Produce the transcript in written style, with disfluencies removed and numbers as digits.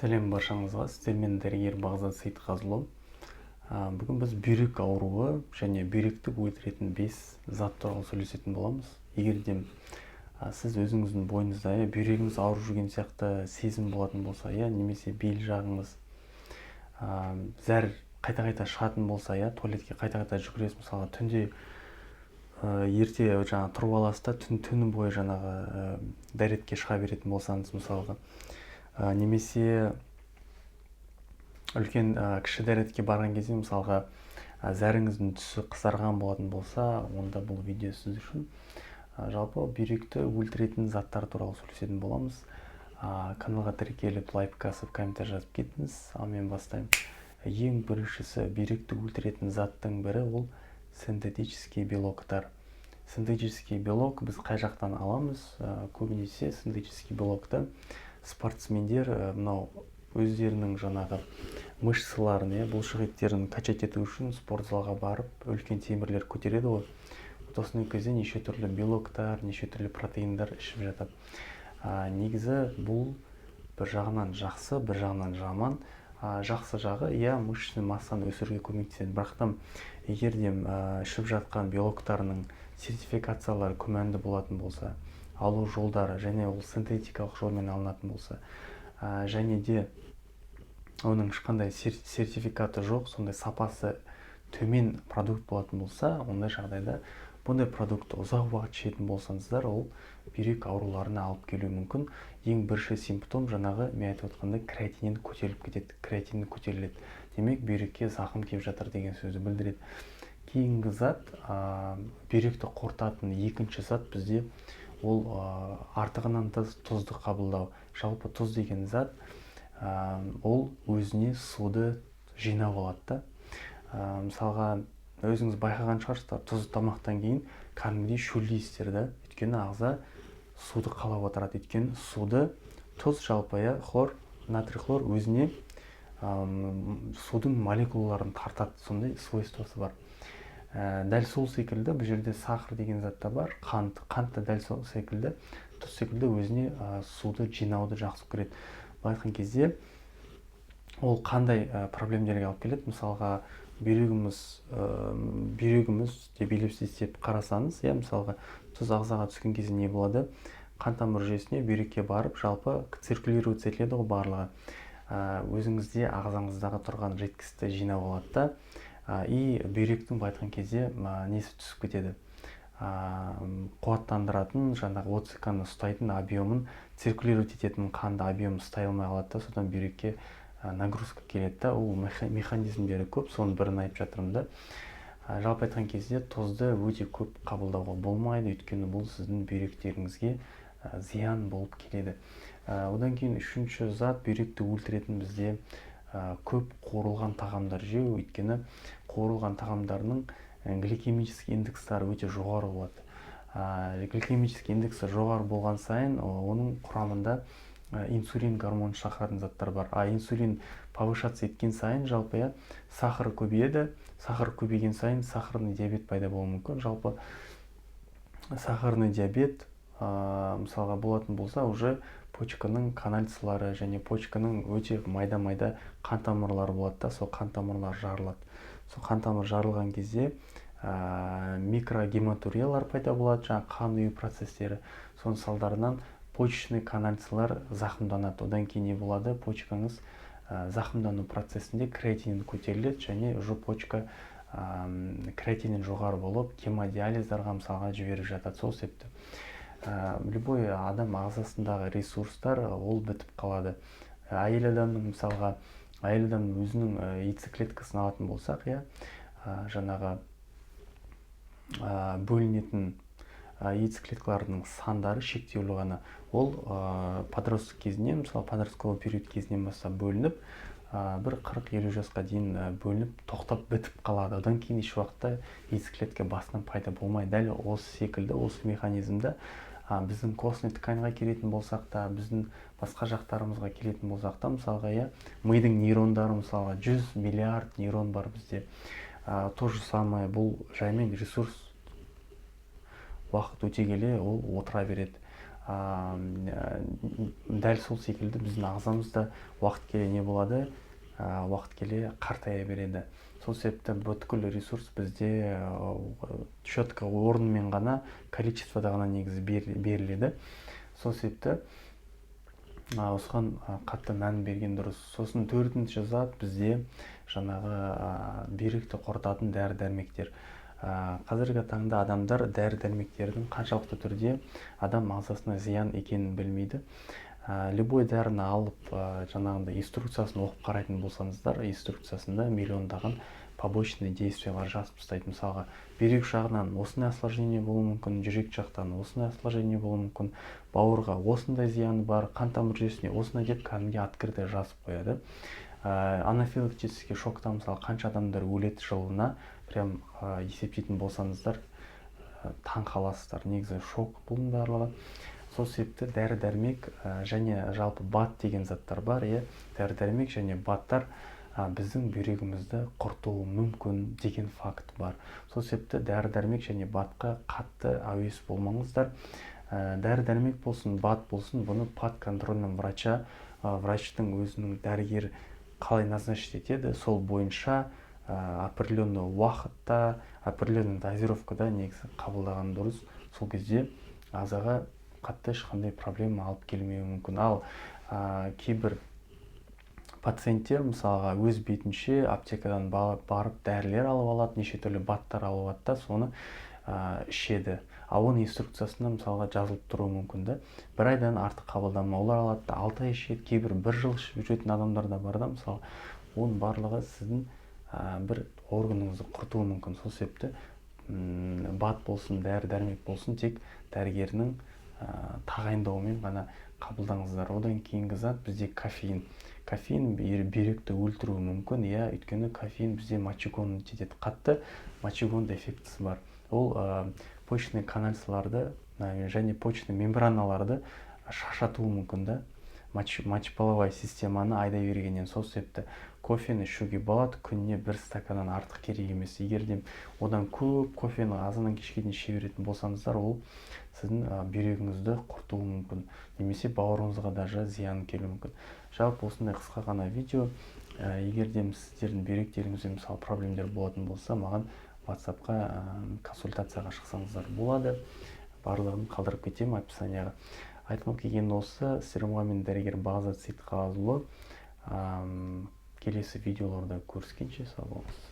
Сәлем баршаңызға, сіздермен дәрігер Бағзат Сейітқазылы. Бүгін біз бүйрек ауруы және бүйректі өлтіретін 5 зат туралы сөйлесетін боламыз. Егер де сіз өзіңіздің бойыңызда бүйрегіңіз ауырып жүрген сияқты сезім болатын болса, немесе бел жағыңыз зәр қайта-қайта шығатын болса, туалетке қайта-қайта жүгіресіз, мысалға түнде ерте тұрып аласыз да түні бойы дәретке шыға беретін болсаңыз, мысалға, немесе үлкен кіші дәретке барған кезде, мысалға, зәріңіздің түсі қызарған болатын болса, онда бұл видео сіз үшін. Жалпы бүйректі өлтіретін заттар туралы сөйлесетін боламыз. Каналға тіркеліп, лайк басып, комментарий жазып кетіңіз. Ал мен бастаймын. Ең біріншісі бүйректі өлтіретін заттың бірі ол синтетический белоктар. Синтетический белок біз қай жақтан аламыз? Көбінесе синтетический белокты спортсмендер мынау өздерінің мышцаларын, бұлшық еттерін качать ету үшін спорт залға барып, үлкен темірлер көтереді ғой. Осының кезде неше түрлі белоктар, неше түрлі протеиндар ішіп жатады. Негізі бұл бір жағынан жақсы, бір жағынан жаман. Жақсы жағы, мышечный массаны өсіруге көмектеседі. Бірақтан, егер де ішіп жатқан белоктарының сертификациялары күмәнді болатын болса, алу жолдары және ол синтетикалық жолмен алынатын болса, және де оның ешқандай сертификаты жоқ, сондай сапасы төмен продукт болатын болса, ондай жағдайда бұндай продуктты ұзақ уақыт ішетін болсаңыздар, ол бүйрек ауруларына алып келуі мүмкін. Ең бірінші симптом мен айтып отқандай креатинин көтеріліп кетеді. Креатинин көтеріледі. Демек, бүйрекке зақым келіп жатыр деген сөзді білдіреді. Кейінгі зат, бүйректі қорытатын екінші зат бізде ол артығынан тұзды қабылдау. Жалпы тұз деген зат ол өзіне суды жинап алады. Мысалға, өзіңіз байқаған шығарсыздар, тұзды тамақтан кейін кәдімгідей шөлдейсіздер да, өйткені ағза суды қалап отырады. Өйткені суды тұз жалпы хлор, натрий хлор өзіне судың молекулаларын тартады, сондай свойствосы бар. Дәл сол секілді бұл жерде сахар деген затта бар, қант та дәл сол секілді, тұз секілді өзіне суды жинауды жақсы көреді. Бұл айтқан кезде ол қандай проблемдерге алып келеді? Мысалға, бүйрегіміз деп елепсіздеп қарасаңыз, мысалға, тұз ағзаға түскен кезде не болады? Қан тамыр жүйесіне бүйрекке барып, жалпы циркулировать етіледі ғой барлығы. Өзіңізде ағзаңыздағы тұрған жидкостьті жинап алады да, и бүйректің айтқан кезде несі түсіп кетеді? Қуаттандыратын, оциканы ұстайтын объемын, циркулировать ететін қанды объем ұстай алмай қалады да, содан бүйрекке нагрузка келеді. Ол механизмдері көп, соның бірін айтып жатырмын да. Жалпы айтқан кезде тұзды өте көп қабылдауға болмайды, өйткені бұл сіздің бүйректеріңізге зиян болып келеді. Одан кейін үшінші зат, бүйректі өлтіретін бізде көп қуырылған тағамдар жеу, өйткені қуырылған тағамдарының гликемический индекстары өте жоғары болады. Гликемический индексі жоғары болған сайын, оның құрамында инсулин гормон шақыратын заттар бар. Инсулин повышаться еткен сайын, жалпы сахар көбейеді. Сахар көбейген сайын сахарный диабет пайда болуы мүмкін. Жалпы сахарный диабет, мысалға, болатын болса, уже почканың канальцылары және почканың өте майда-майда қан тамырлары болады да, сол қан тамырлар жарылады. Сол қан тамыр жарылған кезде микрогематуриялар пайда болады, қан ұю процестері. Соның салдарынан почечный канальцылар зақымданады. Одан кейін не болады? Почкаңыз зақымдану процесінде креатинин көтеріледі, және уже почка креатинин жоғары болып, гемодиализдарға мысалға жіберіп жатады. Сол себепті любой адам ағзасындағы ресурстар ол бітіп қалады. Әйел адамның өзінің яйцеклеткасын алатын болсақ, бөлінетін яйцеклеткаларының сандары шектеулі ғана. Ол подростық кезінен, мысалы подростковый период кезінен бастап бөлініп, бір 40-50 жасқа дейін бөлініп, тоқтап бітіп қалады. Одан кейін еш уақытта яйцеклетка басынан пайда болмайды. Дәл осы секілді, осы механизмді біздің костный тканьға келетін болсақ та, біздің басқа жақтарымызға келетін болсақ та, мысалға, мидың нейрондары, мысалға, 100 миллиард нейрон бар бізде. То же самое, бұл жаймен ресурс уақыт өте келе ол отыра береді. дәл сол секілді біздің ағзамыз да уақыт келе не болады, уақыт келе қартая береді. Сол себепті бүткіл ресурс бізде четко орнымен ғана, количествода ғана негізі беріледі. Сол себепті осыған қатты мән берген дұрыс. Сосын төртінші зат бізде жаңағы бүйректі құртатын дәрі-дәрмектер. Қазіргі таңда адамдар дәрі-дәрмектердің қаншалықты түрде адам ағзасына зиян екенін білмейді. Любой дәріні алып жаңағындай инструкциясын оқып қарайтын болсаңыздар, инструкциясында миллиондаған побочный действиялар жазып тастайды. Мысалға, бүйрек жағынан осындай осложнение болуы мүмкін, жүрек жақтан осындай осложнение болуы мүмкін, бауырға осындай зияны бар, қан тамыр жүйесіне осындай деп кәдімгі открыто жазып қояды. Анафилактический шоктан мысалы қанша адамдар өледі жылына, прям есептейтін болсаңыздар таң қаласыздар. Негізі шок бұның барлығы. Сол себепті дәрі-дәрмек және жалпы бат деген заттар бар. Дәрі-дәрмек және баттар біздің бүйрегімізді құртуы мүмкін деген факт бар. Сол себепті дәрі-дәрмек және батқа қатты әуес болмаңыздар. Дәрі-дәрмек болсын, бат болсын, бұны подконтрольным врачтың өзінің дәрігер қалай назначить етеді, сол бойынша определенный уақытта, определенный дозировкада негізі қабылдаған дұрыс. Сол кезде ағзаға қатты ешқандай проблема алып келмеуі мүмкін. Ал кейбір пациенттер мысалға өз бетінше аптекадан барып дәрілер алып алады, неше түрлі баттар алып алады да соны ішеді. Ал оның инструкциясында мысалға жазылып тұруы мүмкін да. Бір айдан артық қабылдамаулар алады да, 6 ай ішеді, кейбір 1 жыл ішіп жүретін адамдар да бар да, мысалы. Оның барлығы сіздің бір органыңызды құртуы мүмкін. Сол себепті бат болсын, дәрі-дәрмек болсын, тек дәрігерінің тағайындауымен ғана қабылдаңыздар. Одан кейінгі зат бізде кофеин. Кофеин бүйректі өлтіруі мүмкін, өйткені кофеин бізде мочегонды етеді. Қатты мочегонды эффектісі бар. Ол почечный канальцаларды және почечный мембраналарды шашатуы мүмкін да. Мочеполовая системаны айдай бергеннен. Сол себепті кофені ішуге болады, күніне 1 стаканнан артық керек емес. Егер де одан көп кофені азаннан кешке дейін іше беретін болсаңыздар, ол сіздің бүйрегіңізді құртуы мүмкін, немесе бауырыңызға даже зиян келуі мүмкін. Жалпы осындай қысқа ғана видео. Егер де сіздердің бүйректеріңізде мысалы проблемдер болатын болса, маған WhatsApp-қа консультацияға шықсаңыздар болады. Барлығын қалдырып кетемін описанияға. Айтқым келген осы. Сіздермен дәрігер Бағзат Сейтқазыұлы. Келесі видеоларда көріскенше сау болыңыз.